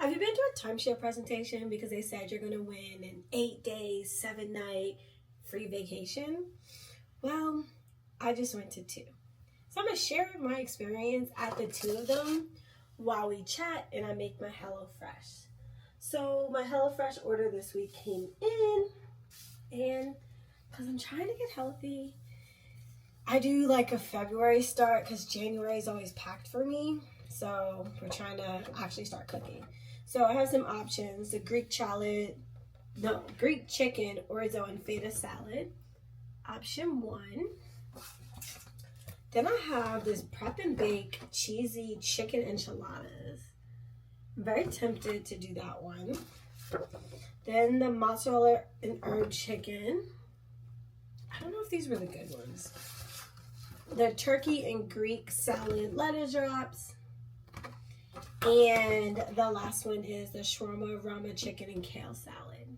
Have you been to a timeshare presentation because they said you're going to win an 8-day, 7-night free vacation? Well, I just went to 2. So I'm going to share my experience at the 2 of them while we chat and I make my HelloFresh. So my HelloFresh order this week came in, and because I'm trying to get healthy, I do like a February start because January is always packed for me. So we're trying to actually start cooking. So I have some options: the Greek chicken orzo and feta salad, option 1. Then I have this prep and bake cheesy chicken enchiladas. I'm very tempted to do that one. Then the mozzarella and herb chicken. I don't know if these were the good ones. The turkey and Greek salad lettuce wraps. And the last one is the shawarma, rama chicken, and kale salad.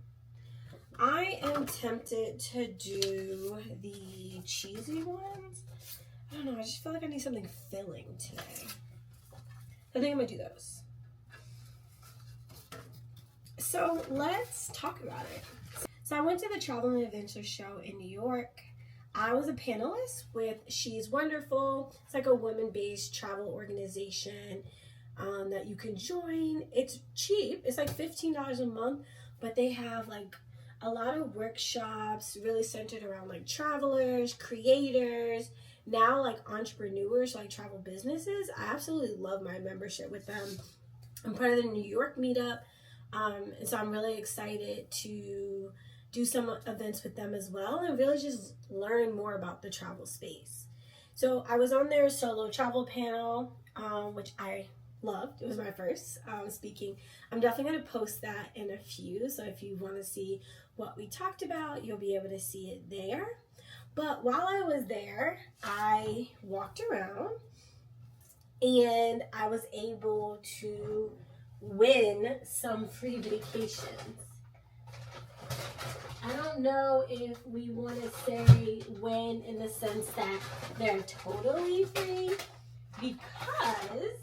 I am tempted to do the cheesy ones. I don't know, I just feel like I need something filling today. I think I'm gonna do those. So let's talk about it. So I went to the Travel and Adventure Show in New York. I was a panelist with She's Wonderful. It's like a women-based travel organization that you can join. It's cheap. It's like $15 a month, but they have like a lot of workshops really centered around like travelers, creators, now like entrepreneurs, like travel businesses. I absolutely love my membership with them. I'm part of the New York meetup, and so I'm really excited to do some events with them as well and really just learn more about the travel space. So I was on their solo travel panel, which I loved. It was my first speaking. I'm definitely going to post that in a few. So if you want to see what we talked about, you'll be able to see it there. But while I was there, I walked around and I was able to win some free vacations. I don't know if we want to say win in the sense that they're totally free, because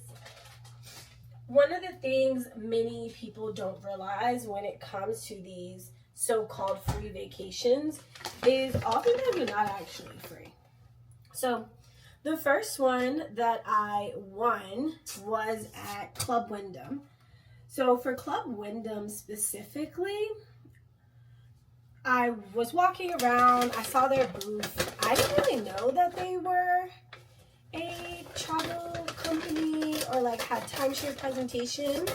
one of the things many people don't realize when it comes to these so-called free vacations is oftentimes they're not actually free. So the first one that I won was at Club Wyndham. So for Club Wyndham specifically, I was walking around, I saw their booth. I didn't really know that they were a travel company or like had timeshare presentations.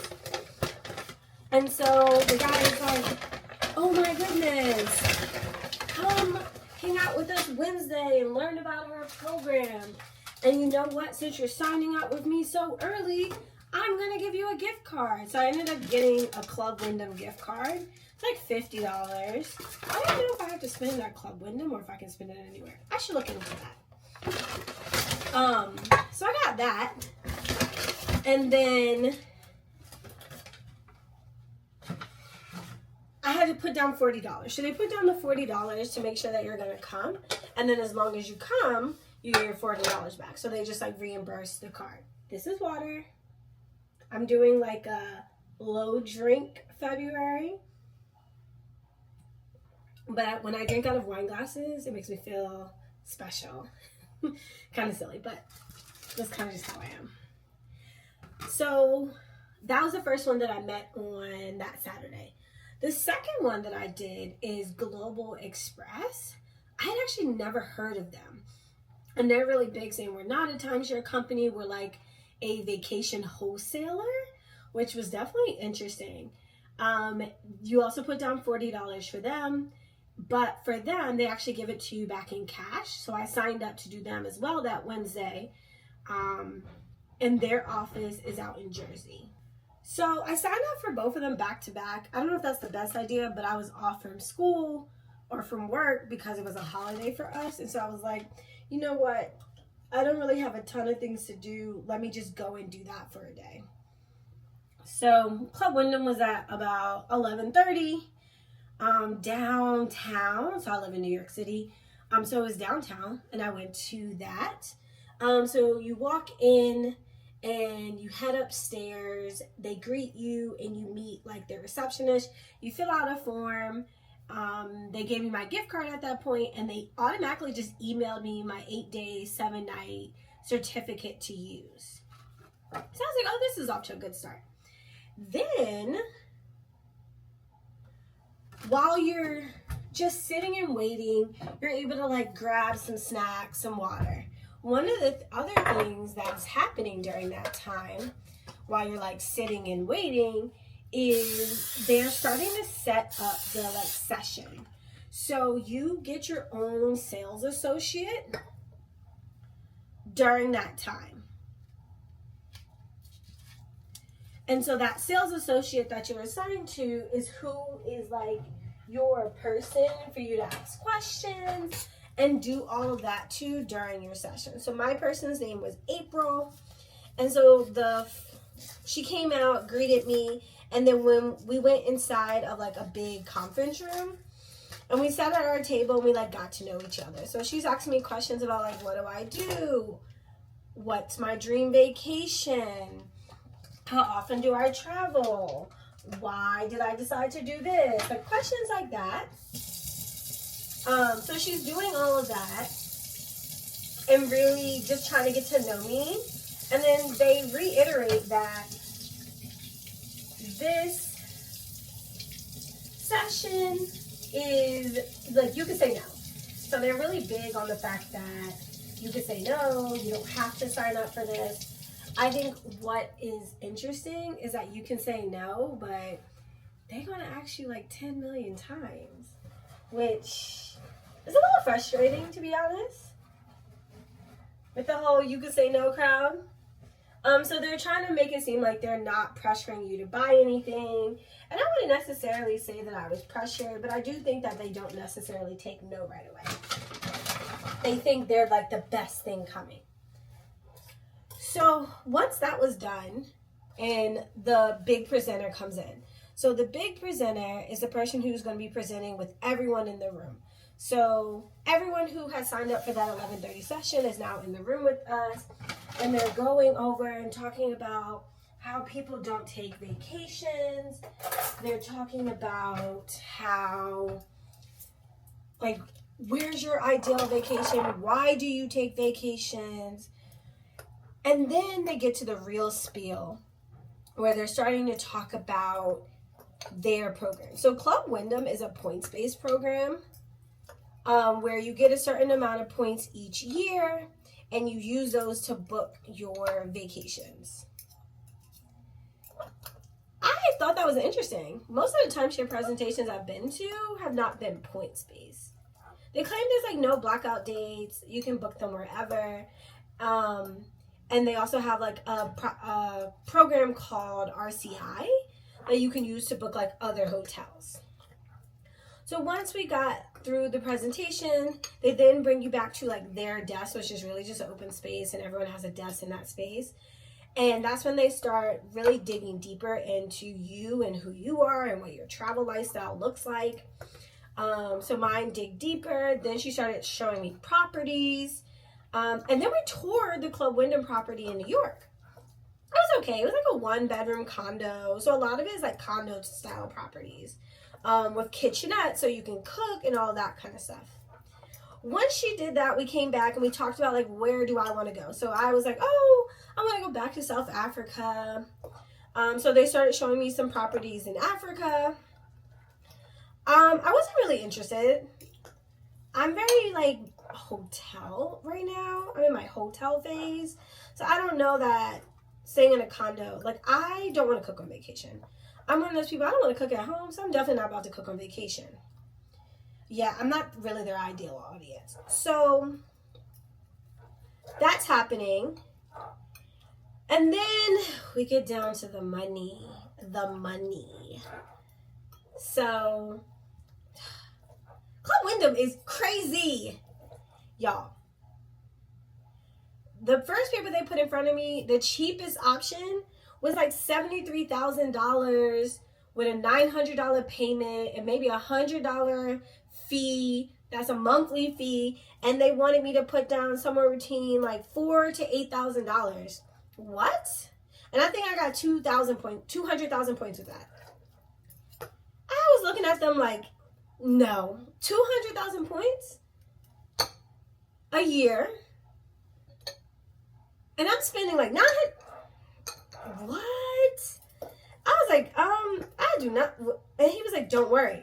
And so the guy was like, oh my goodness, come hang out with us Wednesday and learn about our program. And you know what, since you're signing up with me so early, I'm gonna give you a gift card. So I ended up getting a Club Wyndham gift card. It's like $50. I don't know if I have to spend it at Club Wyndham or if I can spend it anywhere. I should look into that. So I got that. And then I had to put down $40. So they put down the $40 to make sure that you're gonna come. And then as long as you come, you get your $40 back. So they just like reimburse the card. This is water. I'm doing like a low drink February. But when I drink out of wine glasses, it makes me feel special. Kind of silly, but that's kind of just how I am. So that was the first one that I met on that Saturday. The second one that I did is Global Express. I had actually never heard of them. And they're really big, saying we're not a timeshare company. We're like a vacation wholesaler, which was definitely interesting. You also put down $40 for them. But for them, they actually give it to you back in cash. So I signed up to do them as well that Wednesday. And their office is out in Jersey. So I signed up for both of them back to back. I don't know if that's the best idea, but I was off from school or from work because it was a holiday for us. And so I was like, you know what? I don't really have a ton of things to do. Let me just go and do that for a day. So Club Wyndham was at about 11:30. Downtown. So I live in New York City. So it was downtown and I went to that. So you walk in and you head upstairs. They greet you and you meet like their receptionist. You fill out a form. They gave me my gift card at that point, and they automatically just emailed me my 8-day, 7-night certificate to use. So I was like, oh, this is off to a good start. Then, while you're just sitting and waiting, you're able to like grab some snacks, some water. One of the other things that's happening during that time, while you're like sitting and waiting, is they're starting to set up the like session. So you get your own sales associate during that time. And so that sales associate that you're assigned to is who is like your person for you to ask questions and do all of that too during your session. So my person's name was April. And so she came out, greeted me, and then when we went inside of like a big conference room, and we sat at our table and we like got to know each other. So she's asking me questions about like, what do I do? What's my dream vacation? How often do I travel? Why did I decide to do this? Like questions like that. So she's doing all of that and really just trying to get to know me. And then they reiterate that this session is like, you can say no. So they're really big on the fact that you can say no, you don't have to sign up for this. I think what is interesting is that you can say no, but they're going to ask you like 10 million times, which is a little frustrating, to be honest, with the whole you can say no crowd. So they're trying to make it seem like they're not pressuring you to buy anything. And I wouldn't necessarily say that I was pressured, but I do think that they don't necessarily take no right away. They think they're like the best thing coming. So once that was done, and the big presenter comes in. So the big presenter is the person who's going to be presenting with everyone in the room. So everyone who has signed up for that 11:30 session is now in the room with us. And they're going over and talking about how people don't take vacations. They're talking about how, like, where's your ideal vacation? Why do you take vacations? And then they get to the real spiel where they're starting to talk about their program. So Club Wyndham is a points-based program where you get a certain amount of points each year and you use those to book your vacations. I thought that was interesting. Most of the timeshare presentations I've been to have not been points-based. They claim there's like no blackout dates. You can book them wherever. And they also have like a program called RCI that you can use to book like other hotels. So once we got through the presentation, they then bring you back to like their desk, which is really just an open space and everyone has a desk in that space. And that's when they start really digging deeper into you and who you are and what your travel lifestyle looks like. So mine dig deeper. Then she started showing me properties. And then we toured the Club Wyndham property in New York. It was okay. It was like a 1-bedroom condo. So a lot of it is like condo style properties with kitchenette so you can cook and all that kind of stuff. Once she did that, we came back and we talked about like, where do I want to go? So I was like, oh, I want to go back to South Africa. So they started showing me some properties in Africa. I wasn't really interested. I'm very like hotel right now. I'm in my hotel phase. So I don't know that staying in a condo, like I don't want to cook on vacation. I'm one of those people, I don't want to cook at home, so I'm definitely not about to cook on vacation. Yeah, I'm not really their ideal audience. So that's happening. And then we get down to the money. So Club Wyndham is crazy, y'all. The first paper they put in front of me, the cheapest option was like $73,000 with a $900 payment and maybe a $100 fee. That's a monthly fee. And they wanted me to put down somewhere between like $4,000 to $8,000, what? And I think I got 200,000 points with that. I was looking at them like, no, 200,000 points a year, and I'm spending like 900. What? I was like, I do not. And he was like, don't worry,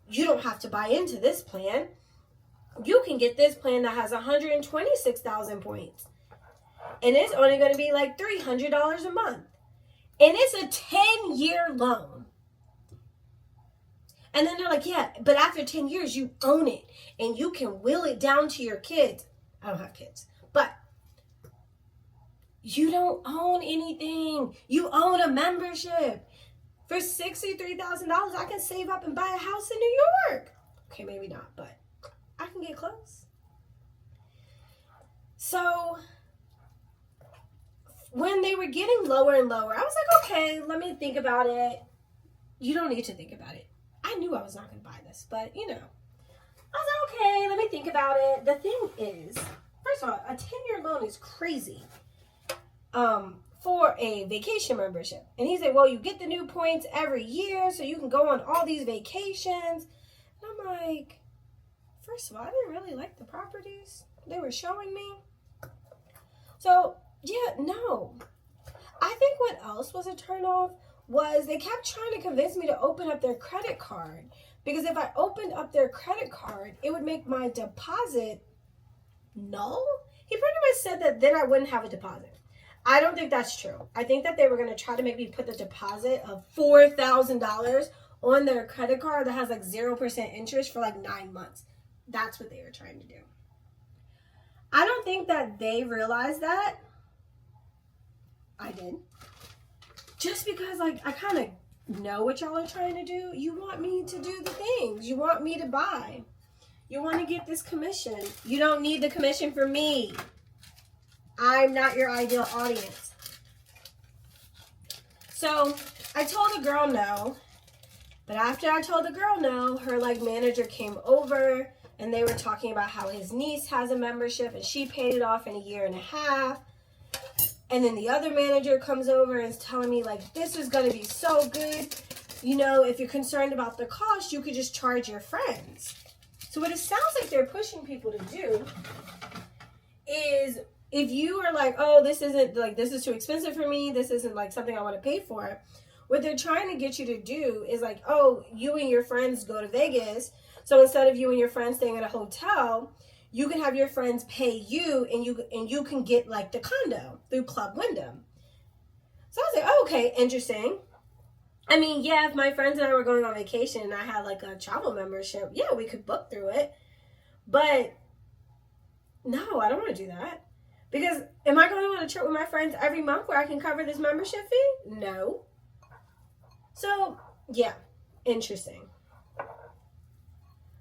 you don't have to buy into this plan. You can get this plan that has 126,000 points, and it's only going to be like $300 a month, and it's a 10-year loan. And then they're like, yeah, but after 10 years, you own it, and you can will it down to your kids. I don't have kids, but you don't own anything. You own a membership. For $63,000, I can save up and buy a house in New York. Okay, maybe not, but I can get close. So when they were getting lower and lower, I was like, okay, let me think about it. You don't need to think about it. I knew I was not going to buy this, but I was like, okay, let me think about it. The thing is, first of all, a 10-year loan is crazy for a vacation membership. And he said, well, you get the new points every year, so you can go on all these vacations. And I'm like, first of all, I didn't really like the properties they were showing me. So, yeah, no. I think what else was a turnoff was they kept trying to convince me to open up their credit card. Because if I opened up their credit card, it would make my deposit null. He pretty much said that then I wouldn't have a deposit. I don't think that's true. I think that they were going to try to make me put the deposit of $4,000 on their credit card that has like 0% interest for like 9 months. That's what they were trying to do. I don't think that they realized that. I did. Just because like I kind of know what y'all are trying to do. You want me to do the things. You want me to buy. You want to get this commission. You don't need the commission for me. I'm not your ideal audience. So I told the girl no. But after I told the girl no, her like manager came over and they were talking about how his niece has a membership and she paid it off in a year and a half. And then the other manager comes over and is telling me like, this is going to be so good. If you're concerned about the cost, you could just charge your friends. So what it sounds like they're pushing people to do is if you are like, oh, this is too expensive for me. This isn't like something I want to pay for. What they're trying to get you to do is like, oh, you and your friends go to Vegas. So instead of you and your friends staying at a hotel, you can have your friends pay you and you can get like the condo through Club Wyndham. So I was like, oh, okay, interesting. I mean, yeah, if my friends and I were going on vacation and I had like a travel membership, yeah, we could book through it. But no, I don't want to do that. Because am I going on a trip with my friends every month where I can cover this membership fee? No. So, yeah, interesting.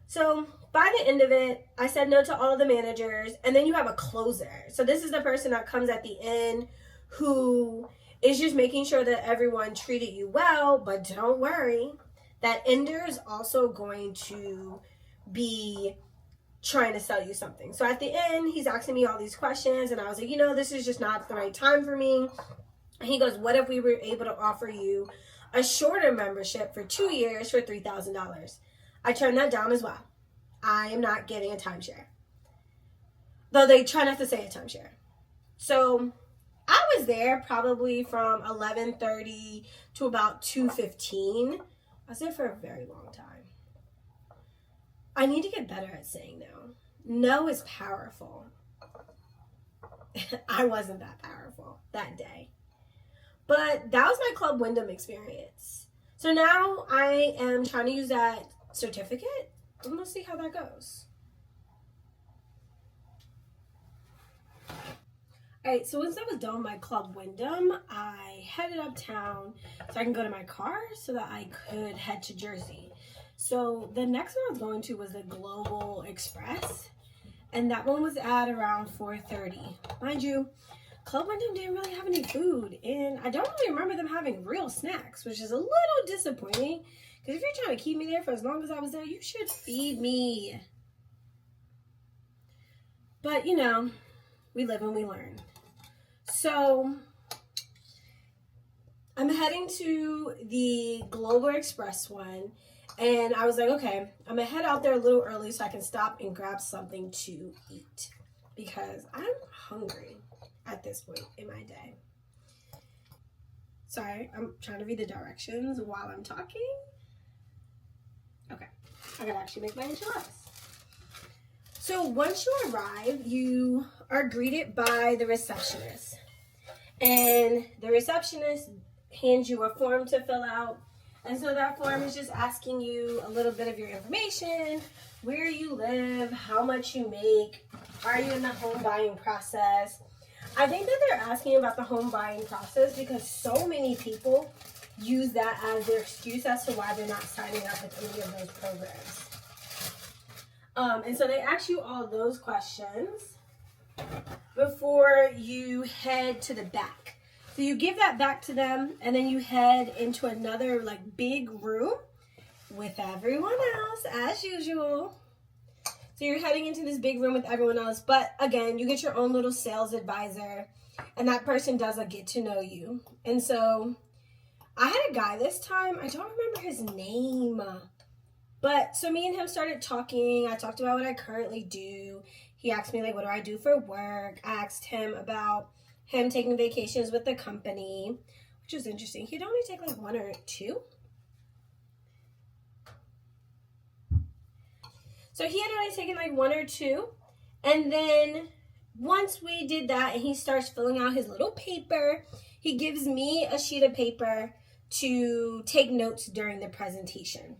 So, by the end of it, I said no to all of the managers, and then you have a closer. So this is the person that comes at the end who is just making sure that everyone treated you well, but don't worry, that ender is also going to be trying to sell you something. So at the end, he's asking me all these questions, and I was like, this is just not the right time for me. And he goes, what if we were able to offer you a shorter membership for 2 years for $3,000? I turned that down as well. I am not getting a timeshare. Though they try not to say a timeshare. So I was there probably from 11:30 to about 2:15. I was there for a very long time. I need to get better at saying no. No is powerful. I wasn't that powerful that day. But that was my Club Wyndham experience. So now I am trying to use that certificate. And we'll see how that goes. Alright, so once I was done with my Club Wyndham, I headed uptown so I can go to my car so that I could head to Jersey. So the next one I was going to was the Global Express. And that one was at around 4:30. Mind you, Club Wyndham didn't really have any food. And I don't really remember them having real snacks, which is a little disappointing. Because if you're trying to keep me there for as long as I was there, you should feed me. But, we live and we learn. So, I'm heading to the Global Express one, and I was like, okay, I'm gonna head out there a little early so I can stop and grab something to eat because I'm hungry at this point in my day. Sorry, I'm trying to read the directions while I'm talking. Okay, I gotta actually make my enchiladas. So once you arrive, you are greeted by the receptionist. And the receptionist hands you a form to fill out. And so that form is just asking you a little bit of your information, where you live, how much you make, are you in the home buying process. I think that they're asking about the home buying process because so many people use that as their excuse as to why they're not signing up with any of those programs. And so they ask you all those questions before you head to the back. So you give that back to them, and then you head into another like big room with everyone else as usual. So you're heading into this big room with everyone else, but again, you get your own little sales advisor, and that person does a get to know you. And so I had a guy this time, I don't remember his name, but so me and him started talking. I talked about what I currently do. He asked me, like, what do I do for work? I asked him about him taking vacations with the company, which was interesting. He'd only take like 1 or 2. So he had only taken like 1 or 2. And then once we did that and he starts filling out his little paper, he gives me a sheet of paper to take notes during the presentation.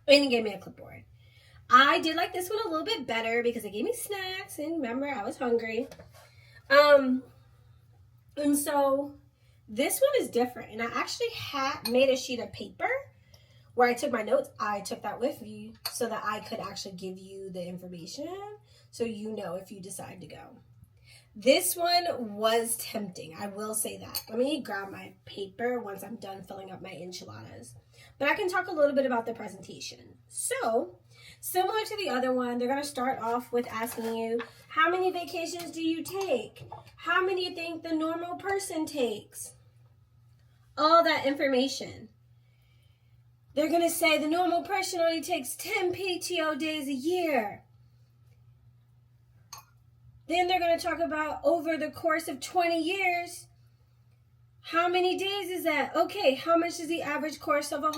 And he gave me a clipboard. I did like this one a little bit better because it gave me snacks, and remember, I was hungry. And so this one is different, and I actually made a sheet of paper where I took my notes. I took that with me so that I could actually give you the information so you know if you decide to go. This one was tempting, I will say that. Let me grab my paper once I'm done filling up my enchiladas. But I can talk a little bit about the presentation. So, similar to the other one, they're going to start off with asking you, how many vacations do you take? How many do you think the normal person takes? All that information. They're going to say the normal person only takes 10 PTO days a year. Then they're going to talk about over the course of 20 years, how many days is that? Okay, how much is the average cost of the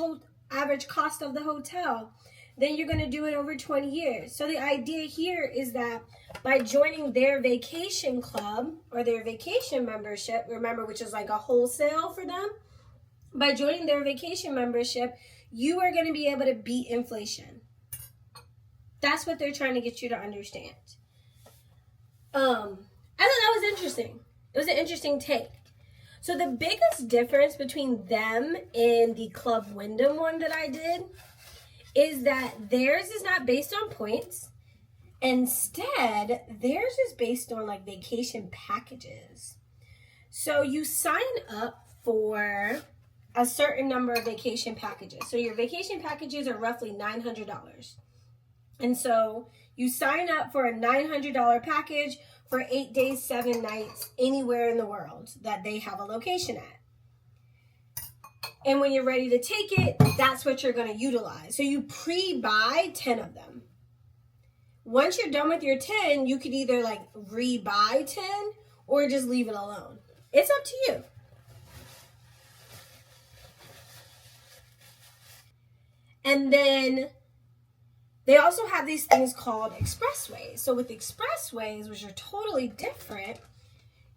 hotel? Then you're going to do it over 20 years. So the idea here is that by joining their vacation club or their vacation membership, remember, which is like a wholesale for them, by joining their vacation membership, you are going to be able to beat inflation. That's what they're trying to get you to understand. I thought that was interesting. It was an interesting take. So the biggest difference between them and the Club Wyndham one that I did is that theirs is not based on points. Instead, theirs is based on like vacation packages. So you sign up for a certain number of vacation packages. So your vacation packages are roughly $900. And so you sign up for a $900 package for 8 days, 7 nights, anywhere in the world that they have a location at. And when you're ready to take it, that's what you're going to utilize. So you pre-buy 10 of them. Once you're done with your 10, you could either like re-buy 10 or just leave it alone. It's up to you. And then they also have these things called expressways. So with expressways, which are totally different,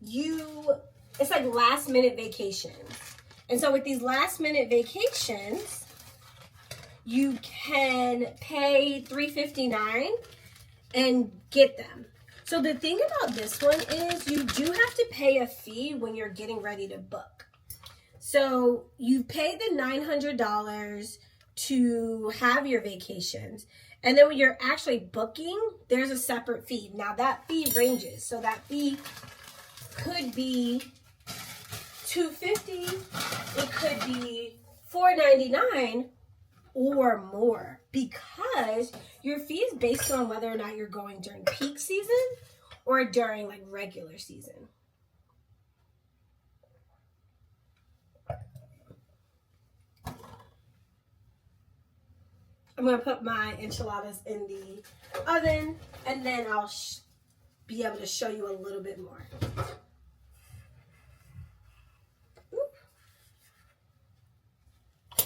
it's like last minute vacations. And so with these last minute vacations, you can pay $359 and get them. So the thing about this one is you do have to pay a fee when you're getting ready to book. So you pay the $900 to have your vacations. And then when you're actually booking, there's a separate fee. Now that fee ranges. So that fee could be $250, it could be $499 or more, because your fee is based on whether or not you're going during peak season or during like regular season. I'm going to put my enchiladas in the oven, and then I'll be able to show you a little bit more.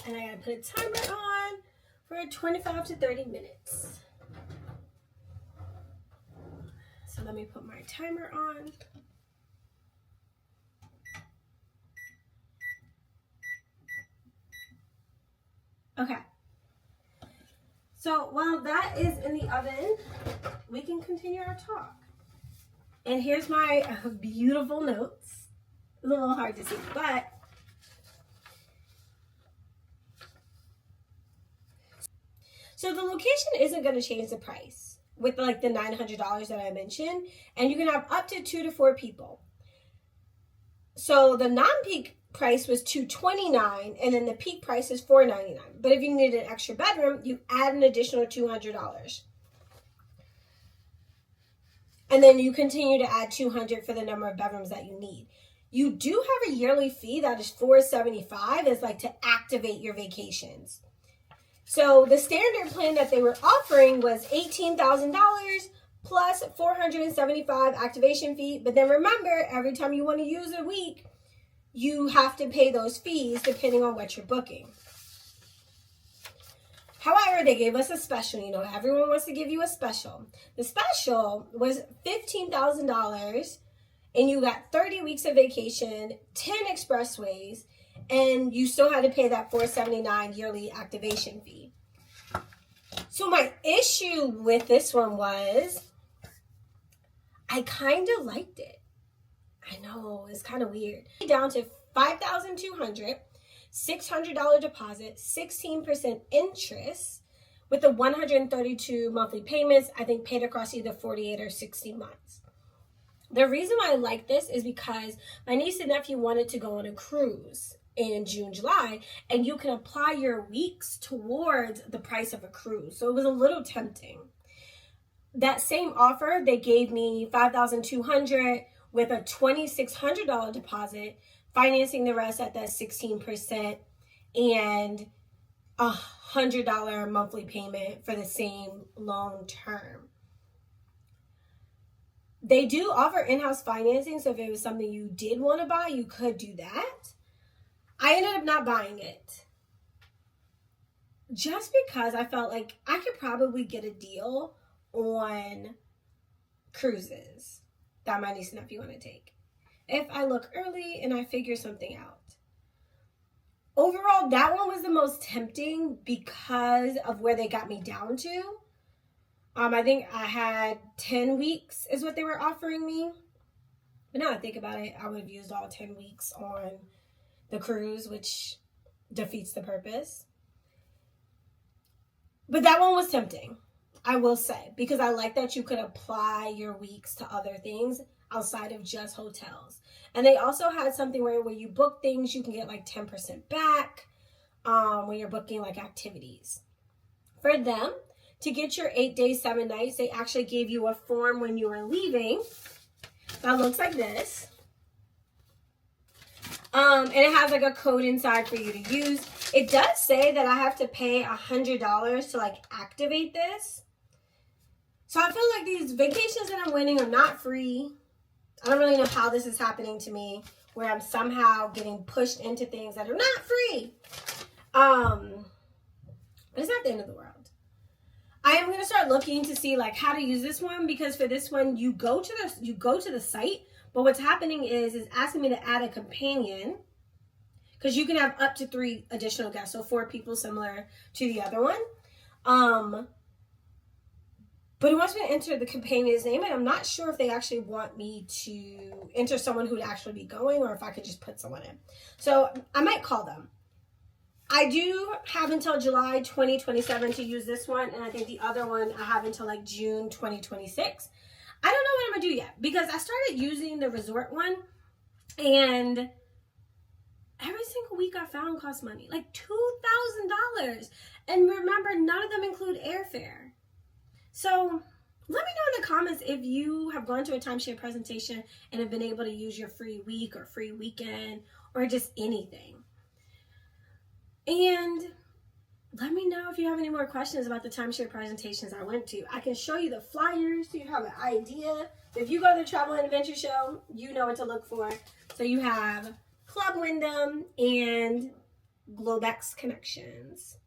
And I got to put a timer on for 25 to 30 minutes. So let me put my timer on. Okay. So while that is in the oven, we can continue our talk. And here's my beautiful notes. A little hard to see, but so the location isn't going to change the price with like the $900 that I mentioned, and you can have up to 2 to 4 people. So the non-peak price was $229, and then the peak price is $499. But if you need an extra bedroom, you add an additional $200. And then you continue to add $200 for the number of bedrooms that you need. You do have a yearly fee that is $475. It's like to activate your vacations. So the standard plan that they were offering was $18,000 plus $475 activation fee. But then remember, every time you want to use a week, you have to pay those fees depending on what you're booking. However, they gave us a special. You know, everyone wants to give you a special. The special was $15,000, and you got 30 weeks of vacation, 10 expressways, and you still had to pay that $479 yearly activation fee. So my issue with this one was I kind of liked it. I know, it's kind of weird. Down to $5,200, $600 deposit, 16% interest with the 132 monthly payments, I think paid across either 48 or 60 months. The reason why I like this is because my niece and nephew wanted to go on a cruise in June, July, and you can apply your weeks towards the price of a cruise. So it was a little tempting. That same offer, they gave me $5,200 with a $2,600 deposit, financing the rest at that 16%, and $100 monthly payment for the same loan term. They do offer in-house financing, so if it was something you did want to buy, you could do that. I ended up not buying it just because I felt like I could probably get a deal on cruises that my niece and nephew want to take if I look early and I figure something out. Overall, that one was the most tempting because of where they got me down to. I think I had 10 weeks is what they were offering me. But now I think about it, I would have used all 10 weeks on the cruise, which defeats the purpose. But that one was tempting, I will say, because I like that you could apply your weeks to other things outside of just hotels. And they also had something where you book things, you can get like 10% back when you're booking like activities. For them, to get your 8 days, 7 nights, they actually gave you a form when you were leaving that looks like this. And it has like a code inside for you to use. It does say that I have to pay $100 to like activate this. So I feel like these vacations that I'm winning are not free. I don't really know how this is happening to me, where I'm somehow getting pushed into things that are not free. But it's not the end of the world. I am going to start looking to see like how to use this one, because for this one you go to the site, but what's happening is asking me to add a companion, because you can have up to 3 additional guests, so 4 people, similar to the other one. But it wants me to enter the companion's name, and I'm not sure if they actually want me to enter someone who would actually be going, or if I could just put someone in. So I might call them. I do have until July 2027 to use this one, and I think the other one I have until like June 2026. I don't know what I'm going to do yet, because I started using the resort one, and every single week I found cost money, like $2,000. And remember, none of them include airfare. So let me know in the comments if you have gone to a timeshare presentation and have been able to use your free week or free weekend or just anything. And let me know if you have any more questions about the timeshare presentations I went to. I can show you the flyers so you have an idea. If you go to the Travel and Adventure Show, you know what to look for. So you have Club Wyndham and GlobeX connections.